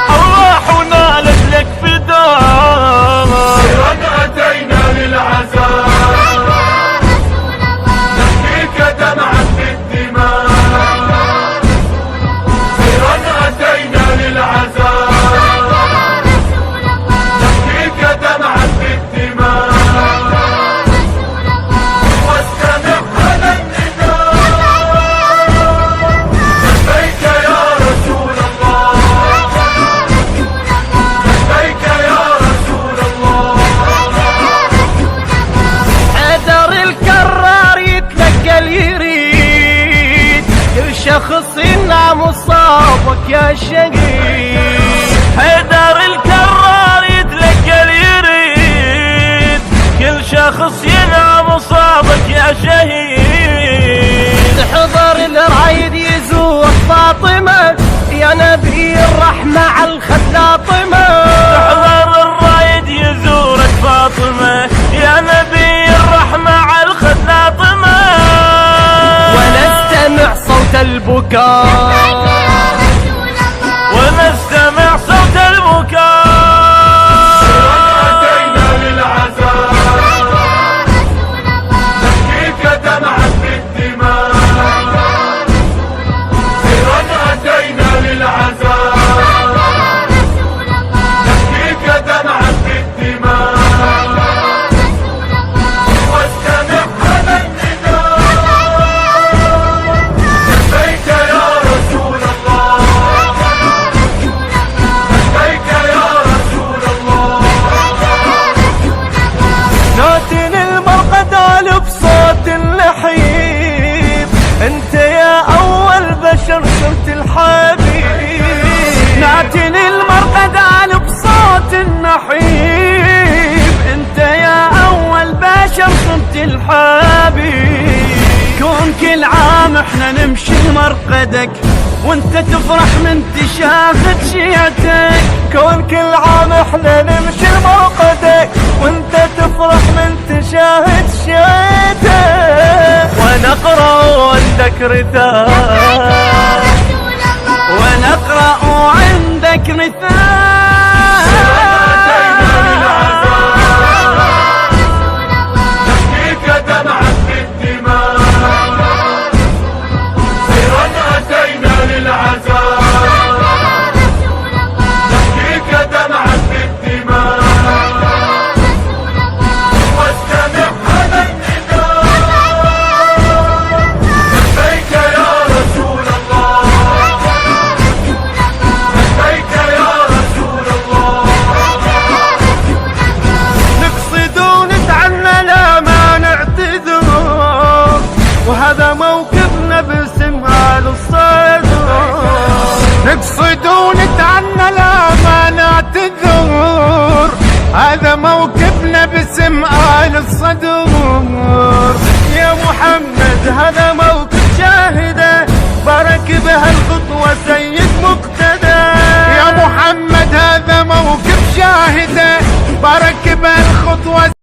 أرواح ونالت لك فداء، سرا أتينا للعزاء، نحكيك دمعا بالدماء، سرا أتينا للعزاء، نحكيك دمعا بالدماء، واستمع هذا النداء، لبيك يا رسول الله، لبيك يا رسول الله. حيدر الكرار يتلقى اليريد، كل شخص ينام مصابك يا شهيد. حيدر الكرار يتلقى اليريد، كل شخص ينام مصابك يا شهيد. حضر الرايد يزور فاطمة يا نبي الرحمة على الخد لاطمة. حضر الرايد يزورك فاطمة يا نبي الرحمة على الخد لاطمة. ونستمع صوت البكاء، ونستمع صوت البكاء. أتينا للعزاء، نحكيك دمعا بالدماء، سرا أتينا للعزاء، نحكيك دمعا بالدماء، واستمع هذا النداء، لبيك يا رسول الله، لبيك يا رسول الله. ناتن المرقد بصوت اللحيب، انت يا اول بشر صرت الحبيب. ناتن المرقد بصوت النحيب، انت يا اول بشر صرت الحبيب. كون كل عام احنا نمشي لمرقدك، وانت تفرح من تشاهد شيعتك. كون كل عام احنا نمشي لمرقدك، وانت تفرح من تشاهد شيعتك. ونقرأ عندك رثاء، ونقرأ عندك رثاء. أتينا للعزاء، نحكيك دمعا بالدماء، سرا أتينا للعزاء، نحكيك دمعا بالدماء، واستمع هذا النداء، لبيك يا رسول الله، لبيك يا رسول الله. نقصد ونتعنى لا ما نعتذر، وهذا موقفنا باسم آل الصدر. نقصد ونتعنى لا ما نعتذر، هذا موقفنا باسم آل الصدر. يا محمد هذا موقف شاهده، بارك بها الخطوة سيد مقتدى. يا محمد هذا موقف شاهده، بارك بها الخطوة